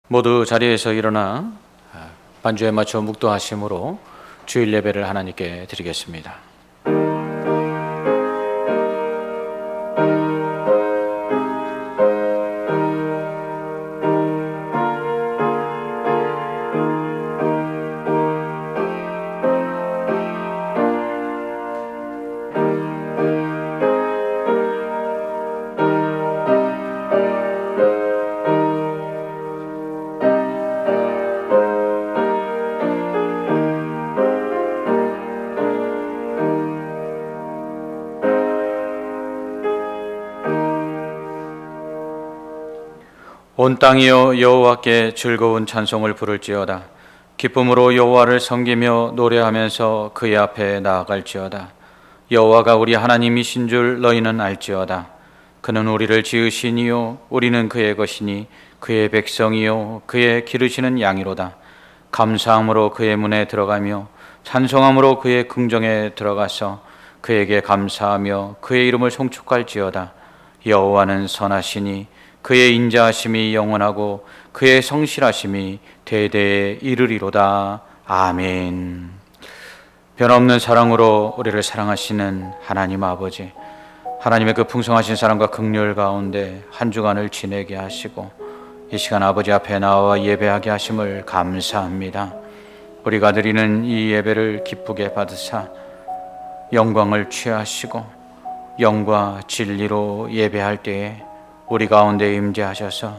모두 자리에서 일어나 반주에 맞춰 묵도하심으로 주일 예배를 하나님께 드리겠습니다. 온 땅이여 여호와께 즐거운 찬송을 부를지어다. 기쁨으로 여호와를 섬기며 노래하면서 그의 앞에 나아갈지어다. 여호와가 우리 하나님이신 줄 너희는 알지어다. 그는 우리를 지으시니요 우리는 그의 것이니 그의 백성이요 그의 기르시는 양이로다. 감사함으로 그의 문에 들어가며 찬송함으로 그의 궁정에 들어가서 그에게 감사하며 그의 이름을 송축할지어다. 여호와는 선하시니 그의 인자하심이 영원하고 그의 성실하심이 대대에 이르리로다. 아멘. 변함없는 사랑으로 우리를 사랑하시는 하나님 아버지, 하나님의 그 풍성하신 사랑과 긍휼 가운데 한 주간을 지내게 하시고 이 시간 아버지 앞에 나와 예배하게 하심을 감사합니다. 우리가 드리는 이 예배를 기쁘게 받으사 영광을 취하시고 영과 진리로 예배할 때에 우리 가운데 임재하셔서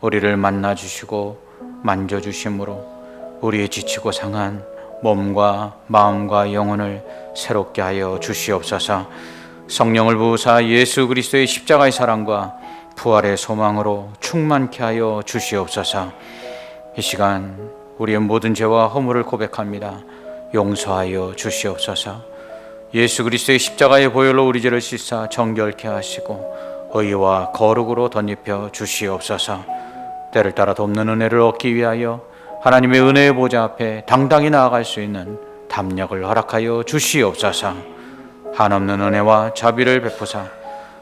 우리를 만나주시고 만져주심으로 우리의 지치고 상한 몸과 마음과 영혼을 새롭게 하여 주시옵소서. 성령을 부으사 예수 그리스도의 십자가의 사랑과 부활의 소망으로 충만케 하여 주시옵소서. 이 시간 우리의 모든 죄와 허물을 고백합니다. 용서하여 주시옵소서. 예수 그리스도의 십자가의 보혈로 우리 죄를 씻아 정결케 하시고 의와 거룩으로 덧입혀 주시옵소서. 때를 따라 돕는 은혜를 얻기 위하여 하나님의 은혜의 보좌 앞에 당당히 나아갈 수 있는 담력을 허락하여 주시옵소서. 한없는 은혜와 자비를 베푸사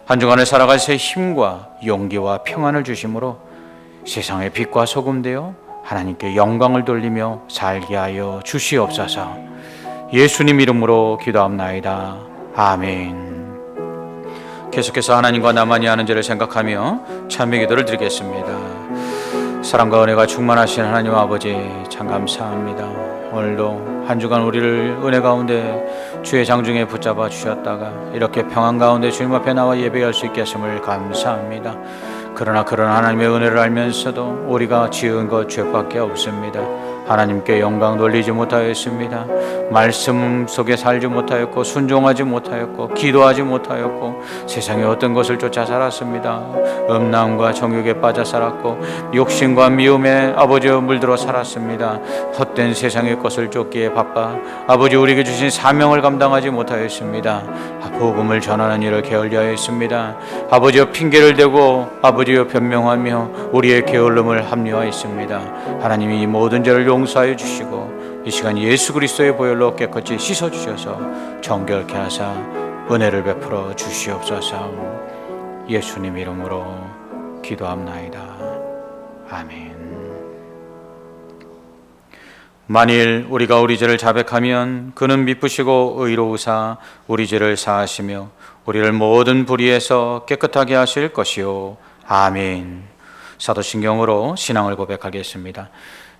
한 주간을 살아갈 새 힘과 용기와 평안을 주심으로 세상의 빛과 소금 되어 하나님께 영광을 돌리며 살게 하여 주시옵소서. 예수님 이름으로 기도합나이다. 아멘. 계속해서 하나님과 나만이 아는 죄를 생각하며 찬미 기도를 드리겠습니다. 사랑과 은혜가 충만하신 하나님 아버지 참 감사합니다. 오늘도 한 주간 우리를 은혜 가운데 주의 장중에 붙잡아 주셨다가 이렇게 평안 가운데 주님 앞에 나와 예배할 수 있게 하심을 감사합니다. 그러나 그런 하나님의 은혜를 알면서도 우리가 지은 것 죄밖에 없습니다. 하나님께 영광 돌리지 못하였습니다. 말씀 속에 살지 못하였고 순종하지 못하였고 기도하지 못하였고 세상의 어떤 것을 쫓아 살았습니다. 음란과 정욕에 빠져 살았고 욕심과 미움에 아버지여 물들어 살았습니다. 헛된 세상의 것을 쫓기에 바빠 아버지 우리에게 주신 사명을 감당하지 못하였습니다. 복음을 전하는 일을 게을리하였습니다. 아버지여 핑계를 대고 아버지여 변명하며 우리의 게을름을 합리화했습니다. 하나님이 이 모든 죄를 용서하여 주시고 이 시간 예수 그리스도의 보혈로 깨끗이 씻어주셔서 정결케 하사 은혜를 베풀어 주시옵소서. 예수님 이름으로 기도합나이다. 아멘. 만일 우리가 우리 죄를 자백하면 그는 미쁘시고 의로우사 우리 죄를 사하시며 우리를 모든 불의에서 깨끗하게 하실 것이요. 아멘. 사도신경으로 신앙을 고백하겠습니다.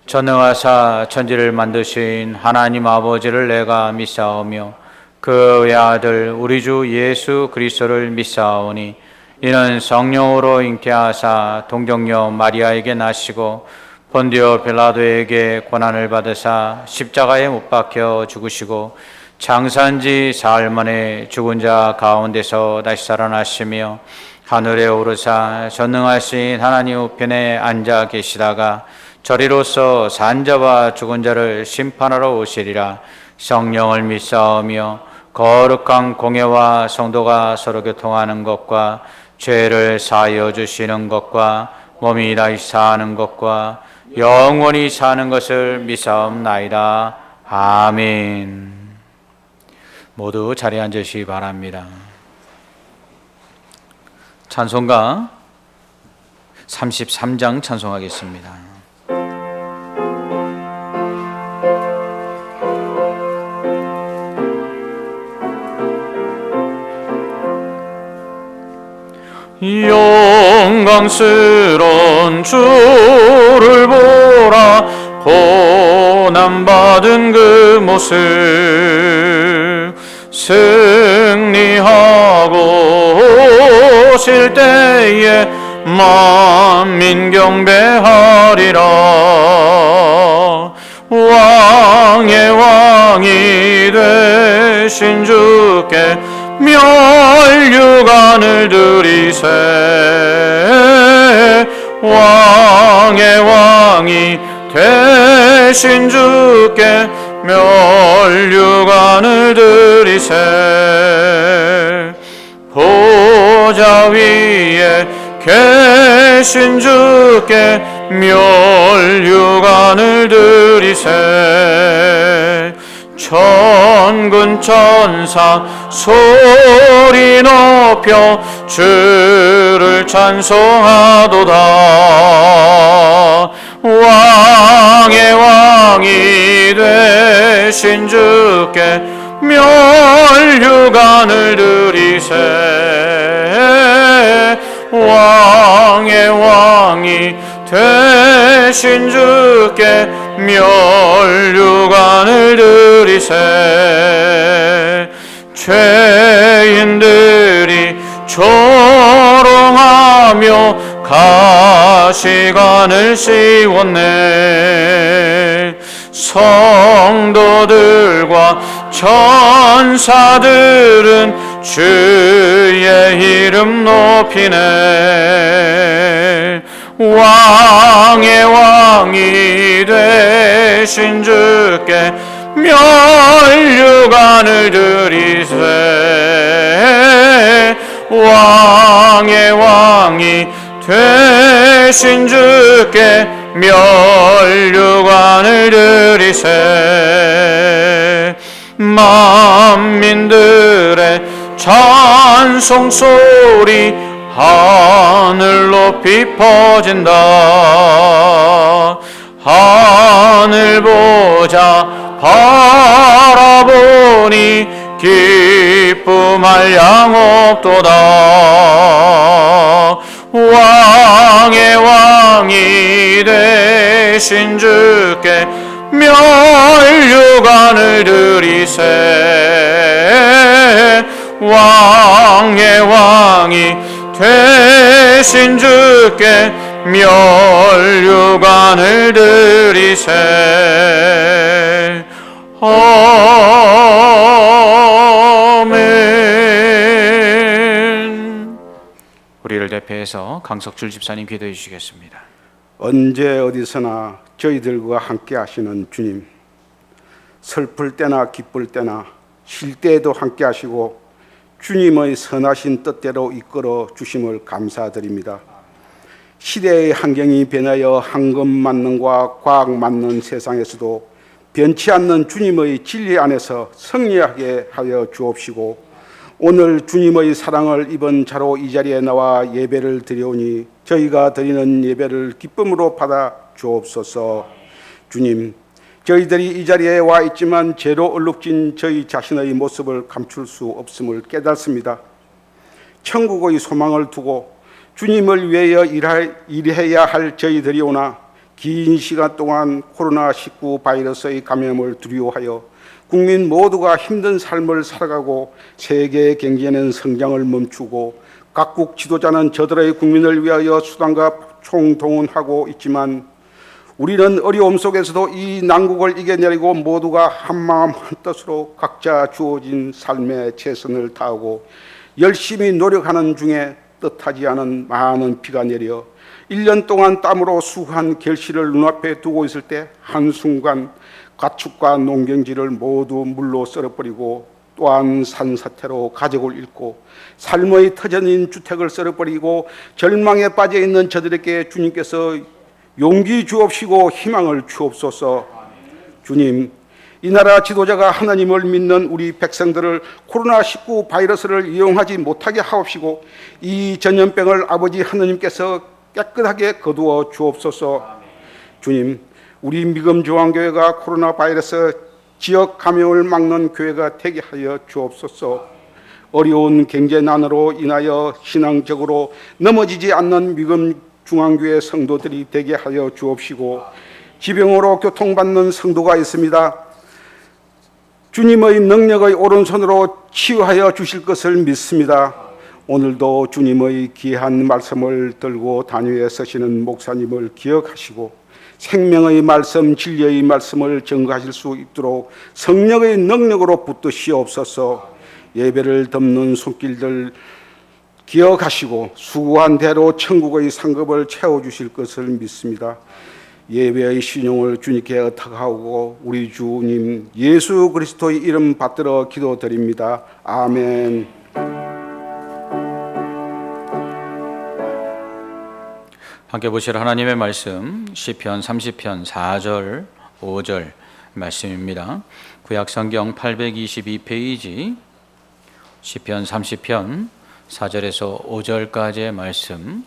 전능하사 천지를 만드신 하나님 아버지를 내가 믿사오며 그의 아들 우리 주 예수 그리스도를 믿사오니 이는 성령으로 잉태하사 동정녀 마리아에게 나시고 본디오 빌라도에게 고난을 받으사 십자가에 못 박혀 죽으시고 장사한지 사흘 만에 죽은 자 가운데서 다시 살아나시며 하늘에 오르사 전능하신 하나님 우편에 앉아 계시다가 저리로서 산자와 죽은 자를 심판하러 오시리라. 성령을 믿사오며 거룩한 공예와 성도가 서로 교통하는 것과 죄를 사하여 주시는 것과 몸이 다시 사는 것과 영원히 사는 것을 믿사옵나이다. 아멘. 모두 자리에 앉으시기 바랍니다. 찬송가 33장 찬송하겠습니다. 영광스러운 주를 보라. 고난받은 그 모습 승리하고 오실 때에 만민 경배하리라. 왕의 왕이 되신 주께 멸류관을 드리세. 왕의 왕이 되신 주께 멸류관을 드리세. 보좌 위에 계신 주께 멸류관을 드리세. 천군 천사 소리 높여 주를 찬송하도다. 왕의 왕이 되신 주께 멸류관을 드리세. 왕의 왕이 되신 주께 멸류관을 드리세. 죄인들이 조롱하며 가시관을 씌웠네. 성도들과 천사들은 주의 이름 높이네. 왕의 왕이 되신 주께 멸류관을 드리세. 왕의 왕이 되신 주께 멸류관을 드리세. 만민들의 찬송 소리 하늘 높이 퍼진다. 하늘 보자 바라보니 기쁨할 양 없도다. 왕의 왕이 되신 주께 멸류관을 드리세. 왕의 왕이 되신 주께 멸류관을 드리세. 아멘. 우리를 대표해서 강석줄 집사님 기도해 주시겠습니다. 언제 어디서나 저희들과 함께 하시는 주님, 슬플 때나 기쁠 때나 쉴 때에도 함께 하시고 주님의 선하신 뜻대로 이끌어 주심을 감사드립니다. 시대의 환경이 변하여 황금만능과 과학만능 세상에서도 변치 않는 주님의 진리 안에서 승리하게 하여 주옵시고, 오늘 주님의 사랑을 입은 자로 이 자리에 나와 예배를 드려오니 저희가 드리는 예배를 기쁨으로 받아 주옵소서. 주님, 저희들이 이 자리에 와 있지만 죄로 얼룩진 저희 자신의 모습을 감출 수 없음을 깨닫습니다. 천국의 소망을 두고 주님을 위하여 일해야 할 저희들이오나 긴 시간 동안 코로나19 바이러스의 감염을 두려워하여 국민 모두가 힘든 삶을 살아가고 세계 경제는 성장을 멈추고 각국 지도자는 저들의 국민을 위하여 수단과 총동원하고 있지만 우리는 어려움 속에서도 이 난국을 이겨내고 모두가 한마음 한뜻으로 각자 주어진 삶에 최선을 다하고 열심히 노력하는 중에 뜻하지 않은 많은 비가 내려 1년 동안 땀으로 수고한 결실을 눈앞에 두고 있을 때 한순간 가축과 농경지를 모두 물로 썰어버리고 또한 산사태로 가족을 잃고 삶의 터전인 주택을 썰어버리고 절망에 빠져있는 저들에게 주님께서 용기 주옵시고 희망을 주옵소서. 주님, 이 나라 지도자가 하나님을 믿는 우리 백성들을 코로나19 바이러스를 이용하지 못하게 하옵시고 이 전염병을 아버지 하나님께서 깨끗하게 거두어 주옵소서. 주님, 우리 미금조항교회가 코로나 바이러스 지역 감염을 막는 교회가 되게 하여 주옵소서. 어려운 경제난으로 인하여 신앙적으로 넘어지지 않는 미금 중앙교회 성도들이 되게 하여 주옵시고, 지병으로 고통받는 성도가 있습니다. 주님의 능력의 오른손으로 치유하여 주실 것을 믿습니다. 오늘도 주님의 귀한 말씀을 들고 단위에 서시는 목사님을 기억하시고 생명의 말씀, 진리의 말씀을 전가하실 수 있도록 성령의 능력으로 붙드시옵소서. 예배를 덮는 손길들 기억하시고 수고한 대로 천국의 상급을 채워주실 것을 믿습니다. 예배의 신용을 주님께 의탁하고 우리 주님 예수 그리스도의 이름 받들어 기도드립니다. 아멘. 함께 보실 하나님의 말씀 시편 30편 4절 5절 말씀입니다. 구약성경 822페이지 시편 30편 4절에서 5절까지의 말씀,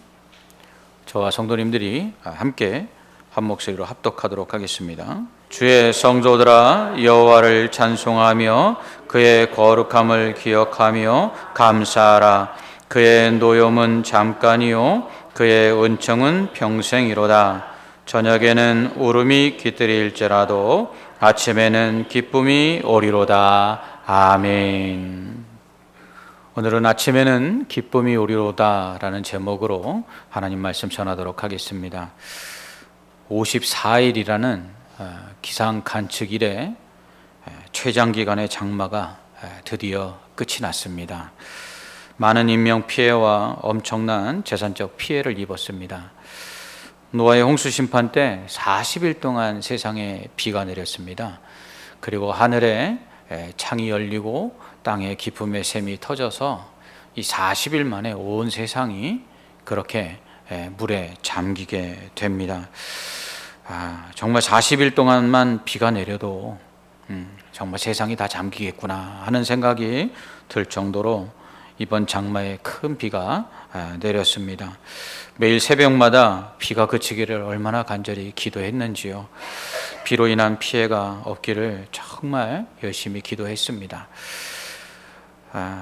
저와 성도님들이 함께 한 목소리로 합독하도록 하겠습니다. 주의 성도들아, 여호와를 찬송하며 그의 거룩함을 기억하며 감사하라. 그의 노염은 잠깐이요 그의 은총은 평생이로다. 저녁에는 울음이 깃들일지라도 아침에는 기쁨이 오리로다. 아멘. 오늘은 아침에는 기쁨이 오리로다 라는 제목으로 하나님 말씀 전하도록 하겠습니다. 54일이라는 기상 관측 이래 최장기간의 장마가 드디어 끝이 났습니다. 많은 인명 피해와 엄청난 재산적 피해를 입었습니다. 노아의 홍수 심판 때 40일 동안 세상에 비가 내렸습니다. 그리고 하늘에 창이 열리고 땅에 기쁨의 샘이 터져서 이 40일 만에 온 세상이 그렇게 물에 잠기게 됩니다. 정말 40일 동안만 비가 내려도 정말 세상이 다 잠기겠구나 하는 생각이 들 정도로 이번 장마에 큰 비가 내렸습니다. 매일 새벽마다 비가 그치기를 얼마나 간절히 기도했는지요. 비로 인한 피해가 없기를 정말 열심히 기도했습니다.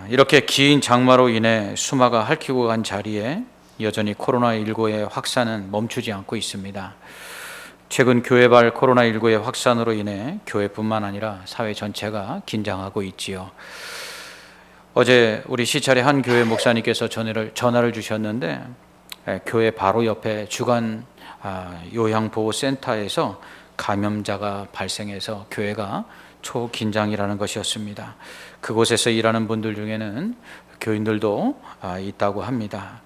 이렇게 긴 장마로 인해 수마가 핥히고 간 자리에 여전히 코로나19의 확산은 멈추지 않고 있습니다. 최근 교회발 코로나19의 확산으로 인해 교회뿐만 아니라 사회 전체가 긴장하고 있지요. 어제 우리 시찰의 한 교회 목사님께서 전화를 주셨는데 교회 바로 옆에 주간 요양보호센터에서 감염자가 발생해서 교회가 초긴장이라는 것이었습니다. 그곳에서 일하는 분들 중에는 교인들도 있다고 합니다.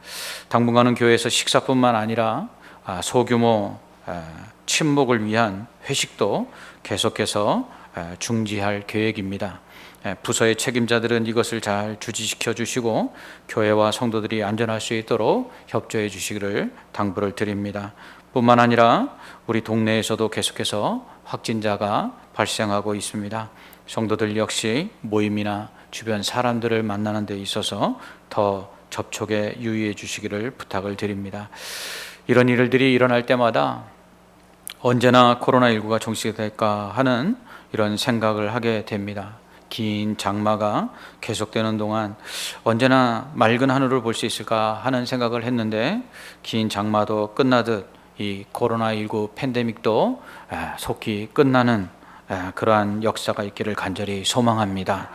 당분간은 교회에서 식사뿐만 아니라 소규모 친목을 위한 회식도 계속해서 중지할 계획입니다. 부서의 책임자들은 이것을 잘 주지시켜 주시고 교회와 성도들이 안전할 수 있도록 협조해 주시기를 당부를 드립니다. 뿐만 아니라 우리 동네에서도 계속해서 확진자가 발생하고 있습니다. 성도들 역시 모임이나 주변 사람들을 만나는 데 있어서 더 접촉에 유의해 주시기를 부탁을 드립니다. 이런 일들이 일어날 때마다 언제나 코로나19가 종식될까 하는 이런 생각을 하게 됩니다. 긴 장마가 계속되는 동안 언제나 맑은 하늘을 볼 수 있을까 하는 생각을 했는데 긴 장마도 끝나듯 이 코로나19 팬데믹도 속히 끝나는 그러한 역사가 있기를 간절히 소망합니다.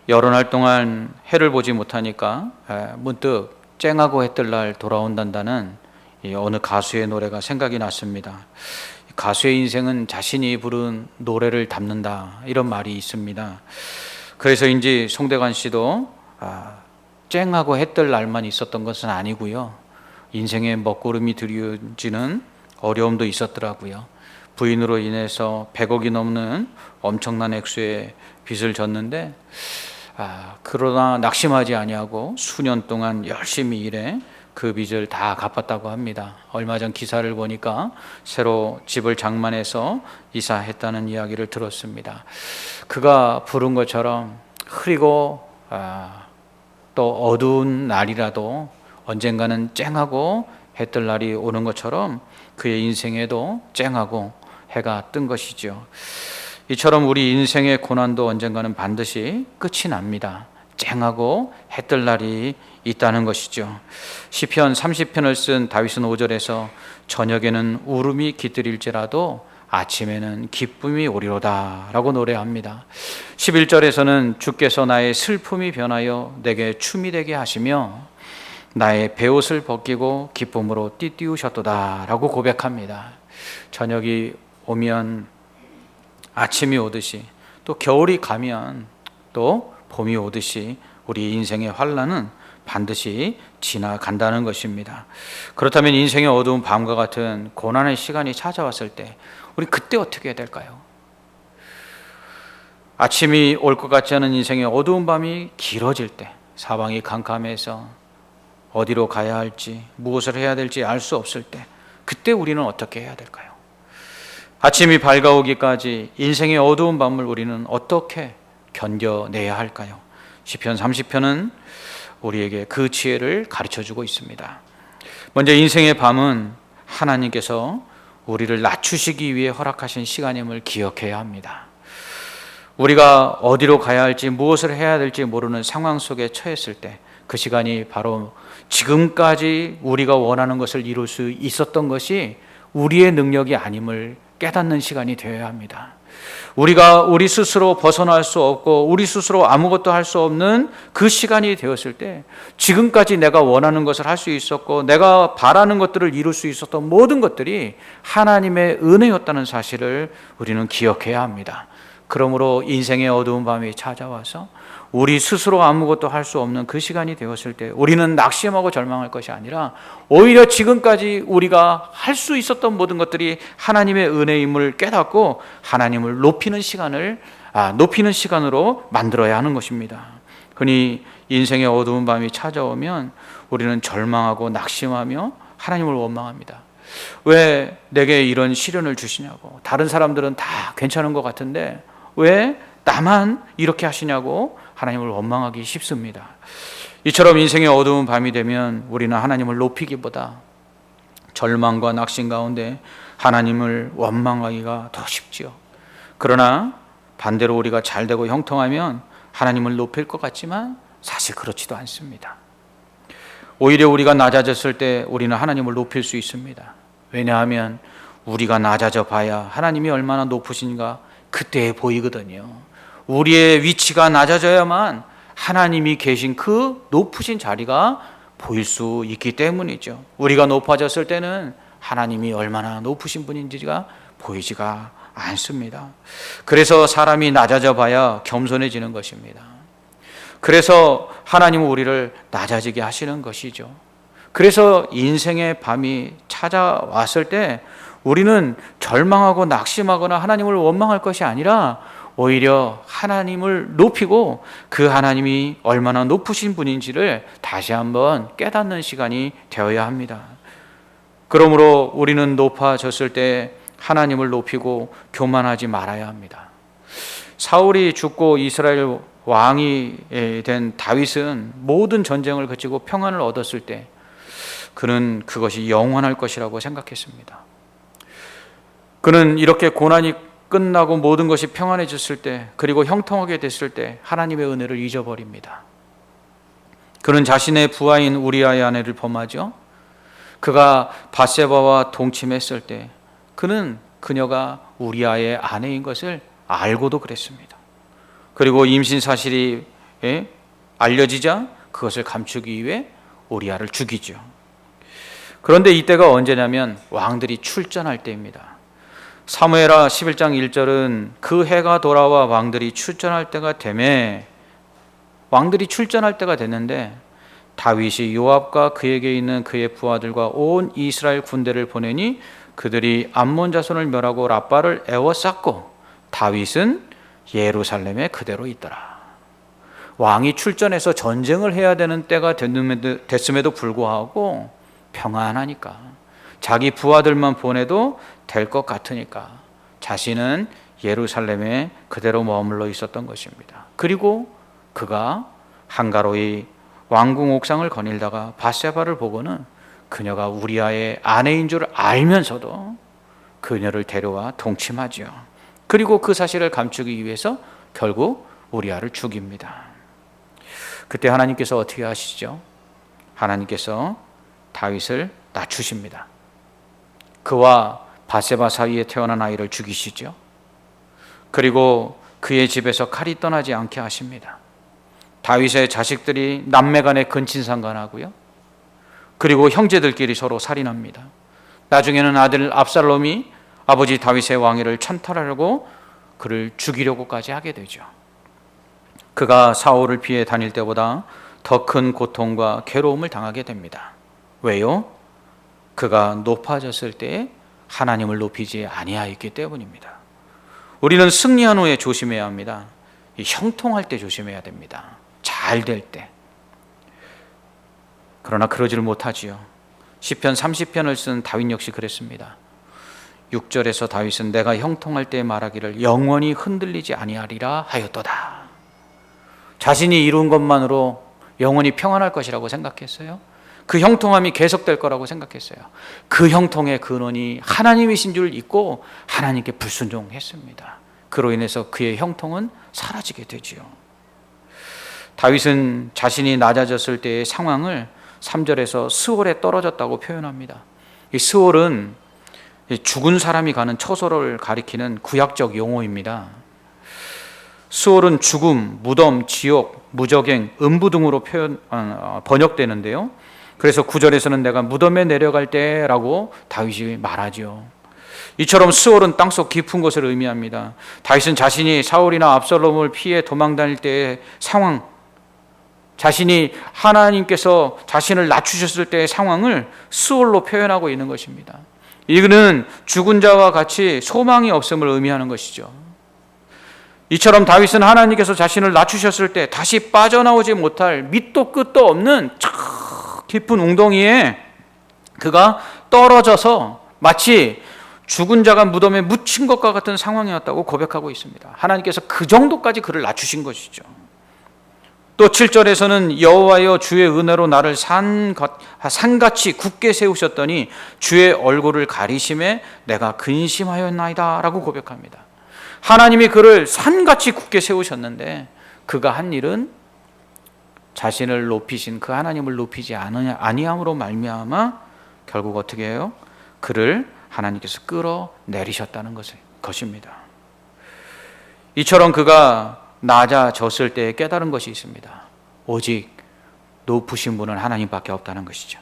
여러 날 동안 해를 보지 못하니까 문득 쨍하고 해뜰 날 돌아온단다는 어느 가수의 노래가 생각이 났습니다. 가수의 인생은 자신이 부른 노래를 담는다, 이런 말이 있습니다. 그래서인지 송대관 씨도 쨍하고 해뜰 날만 있었던 것은 아니고요. 인생의 먹구름이 드리워지는 어려움도 있었더라고요. 부인으로 인해서 100억이 넘는 엄청난 액수의 빚을 졌는데 그러나 낙심하지 아니하고 수년 동안 열심히 일해 그 빚을 다 갚았다고 합니다. 얼마 전 기사를 보니까 새로 집을 장만해서 이사했다는 이야기를 들었습니다. 그가 부른 것처럼 흐리고 또 어두운 날이라도 언젠가는 쨍하고 해뜰 날이 오는 것처럼 그의 인생에도 쨍하고 해가 뜬 것이죠. 이처럼 우리 인생의 고난도 언젠가는 반드시 끝이 납니다. 쨍하고 해뜰 날이 있다는 것이죠. 시편 30편을 쓴 다윗은 5절에서 저녁에는 울음이 깃들일지라도 아침에는 기쁨이 오리로다 라고 노래합니다. 11절에서는 주께서 나의 슬픔이 변하여 내게 춤이 되게 하시며 나의 베옷을 벗기고 기쁨으로 띠띠우셨도다 라고 고백합니다. 저녁이 오면 아침이 오듯이, 또 겨울이 가면 또 봄이 오듯이 우리 인생의 환난은 반드시 지나간다는 것입니다. 그렇다면 인생의 어두운 밤과 같은 고난의 시간이 찾아왔을 때 우리 그때 어떻게 해야 될까요? 아침이 올 것 같지 않은 인생의 어두운 밤이 길어질 때, 사방이 캄캄해서 어디로 가야 할지, 무엇을 해야 될지 알 수 없을 때, 그때 우리는 어떻게 해야 될까요? 아침이 밝아오기까지 인생의 어두운 밤을 우리는 어떻게 견뎌내야 할까요? 시편 30편은 우리에게 그 지혜를 가르쳐주고 있습니다. 먼저 인생의 밤은 하나님께서 우리를 낮추시기 위해 허락하신 시간임을 기억해야 합니다. 우리가 어디로 가야 할지, 무엇을 해야 될지 모르는 상황 속에 처했을 때 그 시간이 바로 지금까지 우리가 원하는 것을 이룰 수 있었던 것이 우리의 능력이 아님을 깨닫는 시간이 되어야 합니다. 우리가 우리 스스로 벗어날 수 없고 우리 스스로 아무것도 할 수 없는 그 시간이 되었을 때, 지금까지 내가 원하는 것을 할 수 있었고 내가 바라는 것들을 이룰 수 있었던 모든 것들이 하나님의 은혜였다는 사실을 우리는 기억해야 합니다. 그러므로 인생의 어두운 밤이 찾아와서 우리 스스로 아무것도 할 수 없는 그 시간이 되었을 때 우리는 낙심하고 절망할 것이 아니라 오히려 지금까지 우리가 할 수 있었던 모든 것들이 하나님의 은혜임을 깨닫고 하나님을 높이는 시간으로 만들어야 하는 것입니다. 흔히 인생의 어두운 밤이 찾아오면 우리는 절망하고 낙심하며 하나님을 원망합니다. 왜 내게 이런 시련을 주시냐고, 다른 사람들은 다 괜찮은 것 같은데 왜 나만 이렇게 하시냐고 하나님을 원망하기 쉽습니다. 이처럼 인생의 어두운 밤이 되면 우리는 하나님을 높이기보다 절망과 낙심 가운데 하나님을 원망하기가 더 쉽지요. 그러나 반대로 우리가 잘되고 형통하면 하나님을 높일 것 같지만 사실 그렇지도 않습니다. 오히려 우리가 낮아졌을 때 우리는 하나님을 높일 수 있습니다. 왜냐하면 우리가 낮아져 봐야 하나님이 얼마나 높으신가 그때 보이거든요. 우리의 위치가 낮아져야만 하나님이 계신 그 높으신 자리가 보일 수 있기 때문이죠. 우리가 높아졌을 때는 하나님이 얼마나 높으신 분인지가 보이지가 않습니다. 그래서 사람이 낮아져 봐야 겸손해지는 것입니다. 그래서 하나님은 우리를 낮아지게 하시는 것이죠. 그래서 인생의 밤이 찾아왔을 때 우리는 절망하고 낙심하거나 하나님을 원망할 것이 아니라 오히려 하나님을 높이고 그 하나님이 얼마나 높으신 분인지를 다시 한번 깨닫는 시간이 되어야 합니다. 그러므로 우리는 높아졌을 때 하나님을 높이고 교만하지 말아야 합니다. 사울이 죽고 이스라엘 왕이 된 다윗은 모든 전쟁을 거치고 평안을 얻었을 때 그는 그것이 영원할 것이라고 생각했습니다. 그는 이렇게 고난이 끝나고 모든 것이 평안해졌을 때, 그리고 형통하게 됐을 때 하나님의 은혜를 잊어버립니다. 그는 자신의 부하인 우리아의 아내를 범하죠. 그가 밧세바와 동침했을 때 그는 그녀가 우리아의 아내인 것을 알고도 그랬습니다. 그리고 임신 사실이 알려지자 그것을 감추기 위해 우리아를 죽이죠. 그런데 이때가 언제냐면 왕들이 출전할 때입니다. 사무엘하 11장 1절은 그 해가 돌아와 왕들이 출전할 때가 되매, 왕들이 출전할 때가 됐는데 다윗이 요압과 그에게 있는 그의 부하들과 온 이스라엘 군대를 보내니 그들이 암몬 자손을 멸하고 라빠를 에워쌌고 다윗은 예루살렘에 그대로 있더라. 왕이 출전해서 전쟁을 해야 되는 때가 됐음에도 불구하고 평안하니까, 자기 부하들만 보내도 될 것 같으니까 자신은 예루살렘에 그대로 머물러 있었던 것입니다. 그리고 그가 한가로이 왕궁 옥상을 거닐다가 밧세바를 보고는 그녀가 우리아의 아내인 줄 알면서도 그녀를 데려와 동침하지요. 그리고 그 사실을 감추기 위해서 결국 우리아를 죽입니다. 그때 하나님께서 어떻게 하시죠? 하나님께서 다윗을 낮추십니다. 그와 바세바 사이에 태어난 아이를 죽이시죠. 그리고 그의 집에서 칼이 떠나지 않게 하십니다. 다윗의 자식들이 남매간에 근친상간하고요. 그리고 형제들끼리 서로 살인합니다. 나중에는 아들 압살롬이 아버지 다윗의 왕위를 찬탈하려고 그를 죽이려고까지 하게 되죠. 그가 사울을 피해 다닐 때보다 더 큰 고통과 괴로움을 당하게 됩니다. 왜요? 그가 높아졌을 때 하나님을 높이지 아니하였기 때문입니다. 우리는 승리한 후에 조심해야 합니다. 형통할 때 조심해야 됩니다. 잘 될 때. 그러나 그러지를 못하지요. 시편 30편을 쓴 다윗 역시 그랬습니다. 6절에서 다윗은 내가 형통할 때 말하기를 영원히 흔들리지 아니하리라 하였도다. 자신이 이룬 것만으로 영원히 평안할 것이라고 생각했어요. 그 형통함이 계속될 거라고 생각했어요. 그 형통의 근원이 하나님이신 줄 믿고 하나님께 불순종했습니다. 그로 인해서 그의 형통은 사라지게 되지요. 다윗은 자신이 낮아졌을 때의 상황을 3절에서 스올에 떨어졌다고 표현합니다. 이 스올은 죽은 사람이 가는 처소를 가리키는 구약적 용어입니다. 스올은 죽음, 무덤, 지옥, 무적행, 음부 등으로 번역되는데요. 그래서 9절에서는 내가 무덤에 내려갈 때라고 다윗이 말하죠. 이처럼 스올은 땅속 깊은 곳을 의미합니다. 다윗은 자신이 사울이나 압살롬을 피해 도망다닐 때의 상황, 자신이 하나님께서 자신을 낮추셨을 때의 상황을 스올로 표현하고 있는 것입니다. 이거는 죽은 자와 같이 소망이 없음을 의미하는 것이죠. 이처럼 다윗은 하나님께서 자신을 낮추셨을 때 다시 빠져나오지 못할 밑도 끝도 없는 저 깊은 웅덩이에 그가 떨어져서 마치 죽은 자가 무덤에 묻힌 것과 같은 상황이었다고 고백하고 있습니다. 하나님께서 그 정도까지 그를 낮추신 것이죠. 또 7절에서는 여호와여 주의 은혜로 나를 산같이 굳게 세우셨더니 주의 얼굴을 가리심에 내가 근심하였나이다 라고 고백합니다. 하나님이 그를 산같이 굳게 세우셨는데 그가 한 일은 자신을 높이신 그 하나님을 높이지 아니함으로 말미암아 결국 어떻게 해요? 그를 하나님께서 끌어내리셨다는 것입니다. 이처럼 그가 낮아졌을 때 깨달은 것이 있습니다. 오직 높으신 분은 하나님밖에 없다는 것이죠.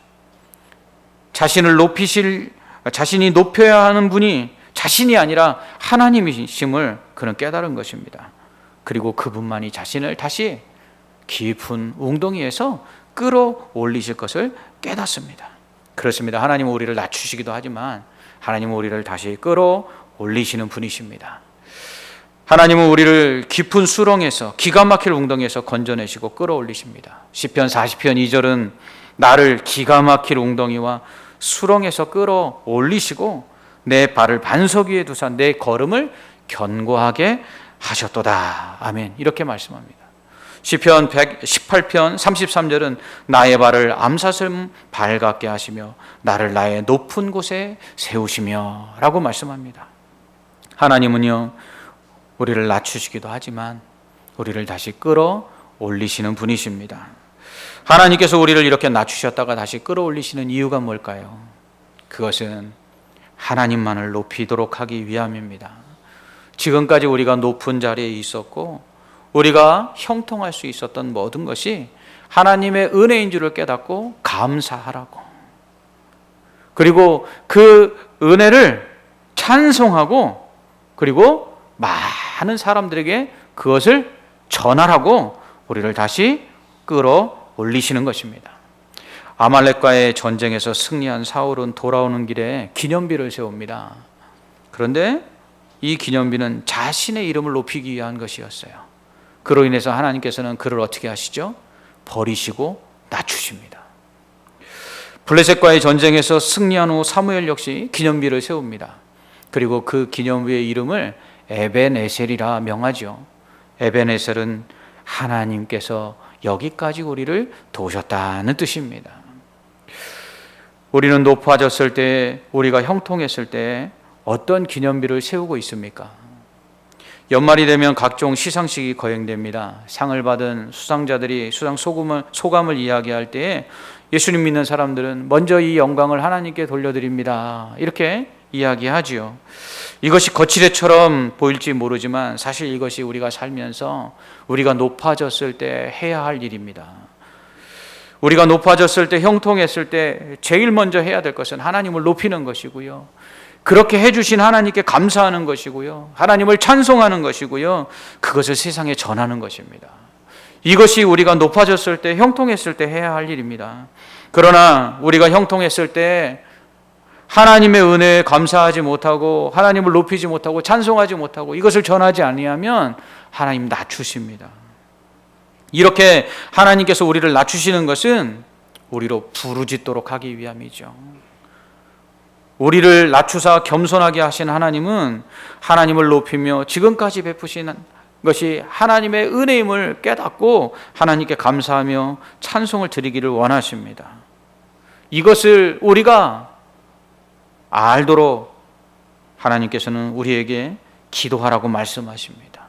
자신이 높여야 하는 분이 자신이 아니라 하나님이심을 그는 깨달은 것입니다. 그리고 그분만이 자신을 다시 깊은 웅덩이에서 끌어올리실 것을 깨닫습니다. 그렇습니다. 하나님은 우리를 낮추시기도 하지만 하나님은 우리를 다시 끌어올리시는 분이십니다. 하나님은 우리를 깊은 수렁에서 기가 막힐 웅덩이에서 건져내시고 끌어올리십니다. 시편 40편 2절은 나를 기가 막힐 웅덩이와 수렁에서 끌어올리시고 내 발을 반석 위에 두사 내 걸음을 견고하게 하셨도다. 아멘. 이렇게 말씀합니다. 시편 118편 33절은 나의 발을 암사슴 발 같게 하시며 나를 나의 높은 곳에 세우시며 라고 말씀합니다. 하나님은요 우리를 낮추시기도 하지만 우리를 다시 끌어올리시는 분이십니다. 하나님께서 우리를 이렇게 낮추셨다가 다시 끌어올리시는 이유가 뭘까요? 그것은 하나님만을 높이도록 하기 위함입니다. 지금까지 우리가 높은 자리에 있었고 우리가 형통할 수 있었던 모든 것이 하나님의 은혜인 줄을 깨닫고 감사하라고, 그리고 그 은혜를 찬송하고 그리고 많은 사람들에게 그것을 전하라고 우리를 다시 끌어올리시는 것입니다. 아말렉과의 전쟁에서 승리한 사울은 돌아오는 길에 기념비를 세웁니다. 그런데 이 기념비는 자신의 이름을 높이기 위한 것이었어요. 그로 인해서 하나님께서는 그를 어떻게 하시죠? 버리시고 낮추십니다. 블레셋과의 전쟁에서 승리한 후 사무엘 역시 기념비를 세웁니다. 그리고 그 기념비의 이름을 에벤에셀이라 명하죠. 에벤에셀은 하나님께서 여기까지 우리를 도우셨다는 뜻입니다. 우리는 높아졌을 때, 우리가 형통했을 때 어떤 기념비를 세우고 있습니까? 연말이 되면 각종 시상식이 거행됩니다. 상을 받은 수상자들이 수상 소감을 이야기할 때에 예수님 믿는 사람들은 먼저 이 영광을 하나님께 돌려드립니다. 이렇게 이야기하지요. 이것이 거칠애처럼 보일지 모르지만 사실 이것이 우리가 살면서 우리가 높아졌을 때 해야 할 일입니다. 우리가 높아졌을 때, 형통했을 때 제일 먼저 해야 될 것은 하나님을 높이는 것이고요. 그렇게 해주신 하나님께 감사하는 것이고요. 하나님을 찬송하는 것이고요. 그것을 세상에 전하는 것입니다. 이것이 우리가 높아졌을 때, 형통했을 때 해야 할 일입니다. 그러나 우리가 형통했을 때 하나님의 은혜에 감사하지 못하고 하나님을 높이지 못하고 찬송하지 못하고 이것을 전하지 아니하면 하나님 낮추십니다. 이렇게 하나님께서 우리를 낮추시는 것은 우리로 부르짖도록 하기 위함이죠. 우리를 낮추사 겸손하게 하신 하나님은 하나님을 높이며 지금까지 베푸신 것이 하나님의 은혜임을 깨닫고 하나님께 감사하며 찬송을 드리기를 원하십니다. 이것을 우리가 알도록 하나님께서는 우리에게 기도하라고 말씀하십니다.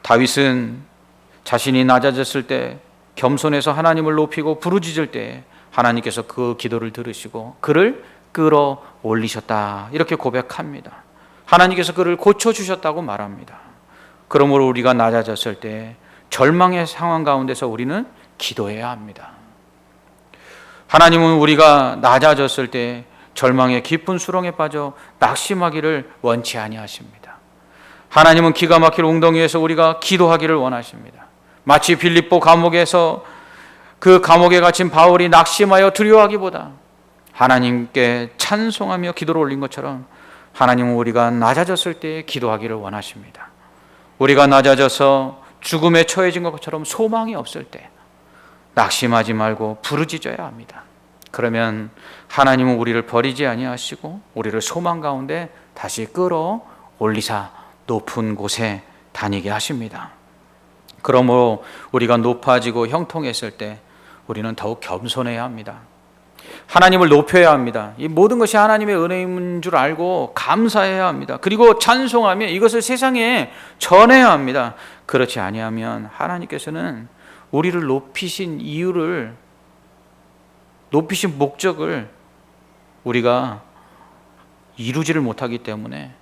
다윗은 자신이 낮아졌을 때 겸손해서 하나님을 높이고 부르짖을 때 하나님께서 그 기도를 들으시고 그를 끌어올리셨다 이렇게 고백합니다. 하나님께서 그를 고쳐주셨다고 말합니다. 그러므로 우리가 낮아졌을 때 절망의 상황 가운데서 우리는 기도해야 합니다. 하나님은 우리가 낮아졌을 때 절망의 깊은 수렁에 빠져 낙심하기를 원치 아니하십니다. 하나님은 기가 막힐 웅덩이에서 우리가 기도하기를 원하십니다. 마치 빌립보 감옥에서 그 감옥에 갇힌 바울이 낙심하여 두려워하기보다 하나님께 찬송하며 기도를 올린 것처럼 하나님은 우리가 낮아졌을 때 기도하기를 원하십니다. 우리가 낮아져서 죽음에 처해진 것처럼 소망이 없을 때 낙심하지 말고 부르짖어야 합니다. 그러면 하나님은 우리를 버리지 아니하시고 우리를 소망 가운데 다시 끌어올리사 높은 곳에 다니게 하십니다. 그러므로 우리가 높아지고 형통했을 때 우리는 더욱 겸손해야 합니다. 하나님을 높여야 합니다. 이 모든 것이 하나님의 은혜인 줄 알고 감사해야 합니다. 그리고 찬송하며 이것을 세상에 전해야 합니다. 그렇지 아니하면 하나님께서는 우리를 높이신 이유를, 높이신 목적을 우리가 이루지를 못하기 때문에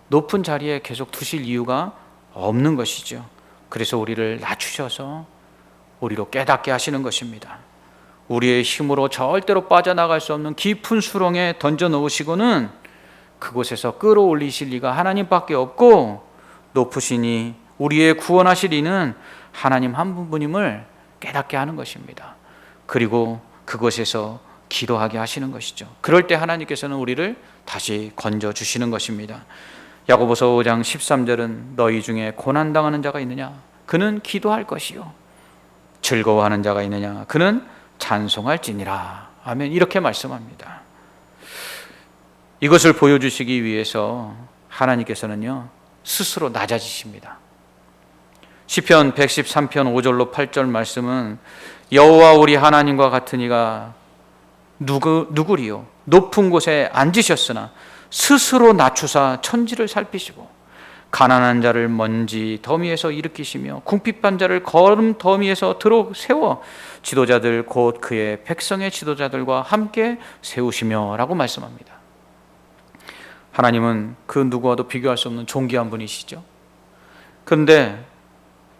높은 자리에 계속 두실 이유가 없는 것이죠. 그래서 우리를 낮추셔서 우리로 깨닫게 하시는 것입니다. 우리의 힘으로 절대로 빠져나갈 수 없는 깊은 수렁에 던져 놓으시고는 그곳에서 끌어올리실 이가 하나님밖에 없고 높으시니 우리의 구원하실 이는 하나님 한 분뿐임을 깨닫게 하는 것입니다. 그리고 그곳에서 기도하게 하시는 것이죠. 그럴 때 하나님께서는 우리를 다시 건져주시는 것입니다. 야고보서 5장 13절은 너희 중에 고난당하는 자가 있느냐? 그는 기도할 것이요. 즐거워하는 자가 있느냐? 그는 찬송할지니라. 아멘. 이렇게 말씀합니다. 이것을 보여주시기 위해서 하나님께서는요 스스로 낮아지십니다. 시편 113편 5절로 8절 말씀은 여호와 우리 하나님과 같은 이가 누구리요? 높은 곳에 앉으셨으나 스스로 낮추사 천지를 살피시고 가난한 자를 먼지 더미에서 일으키시며 궁핍한 자를 거름 더미에서 들어 세워 지도자들 곧 그의 백성의 지도자들과 함께 세우시며 라고 말씀합니다. 하나님은 그 누구와도 비교할 수 없는 존귀한 분이시죠. 그런데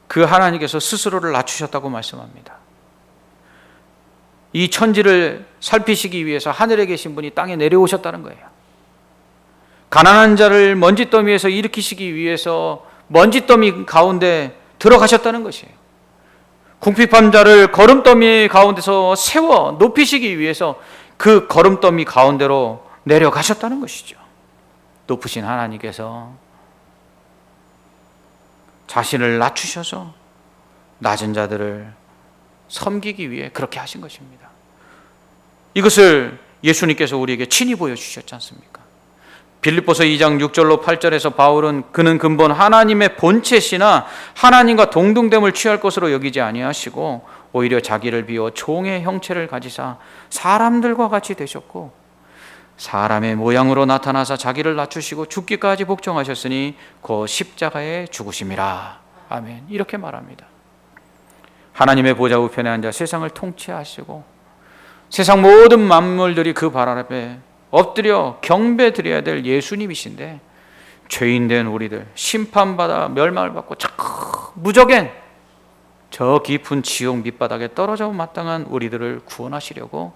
그 하나님께서 스스로를 낮추셨다고 말씀합니다. 이 천지를 살피시기 위해서 하늘에 계신 분이 땅에 내려오셨다는 거예요. 가난한 자를 먼지더미에서 일으키시기 위해서 먼지더미 가운데 들어가셨다는 것이에요. 궁핍한 자를 거름더미 가운데서 세워 높이시기 위해서 그 거름더미 가운데로 내려가셨다는 것이죠. 높으신 하나님께서 자신을 낮추셔서 낮은 자들을 섬기기 위해 그렇게 하신 것입니다. 이것을 예수님께서 우리에게 친히 보여주셨지 않습니까? 빌립보서 2장 6절로 8절에서 바울은 그는 근본 하나님의 본체시나 하나님과 동등됨을 취할 것으로 여기지 아니하시고 오히려 자기를 비워 종의 형체를 가지사 사람들과 같이 되셨고 사람의 모양으로 나타나사 자기를 낮추시고 죽기까지 복종하셨으니 곧 십자가에 죽으심이라. 아멘. 이렇게 말합니다. 하나님의 보좌 우편에 앉아 세상을 통치하시고 세상 모든 만물들이 그 발 앞에 엎드려 경배 드려야 될 예수님이신데, 죄인된 우리들 심판받아 멸망을 받고 무적엔 저 깊은 지옥 밑바닥에 떨어져 마땅한 우리들을 구원하시려고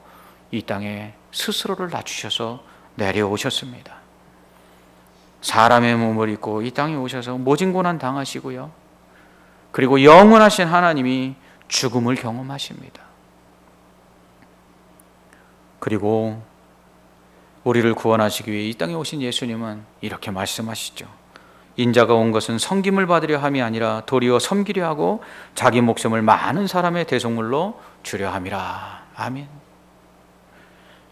이 땅에 스스로를 낮추셔서 내려오셨습니다. 사람의 몸을 입고 이 땅에 오셔서 모진 고난 당하시고요, 그리고 영원하신 하나님이 죽음을 경험하십니다. 그리고 우리를 구원하시기 위해 이 땅에 오신 예수님은 이렇게 말씀하시죠. 인자가 온 것은 섬김을 받으려 함이 아니라 도리어 섬기려 하고 자기 목숨을 많은 사람의 대속물로 주려 함이라. 아멘.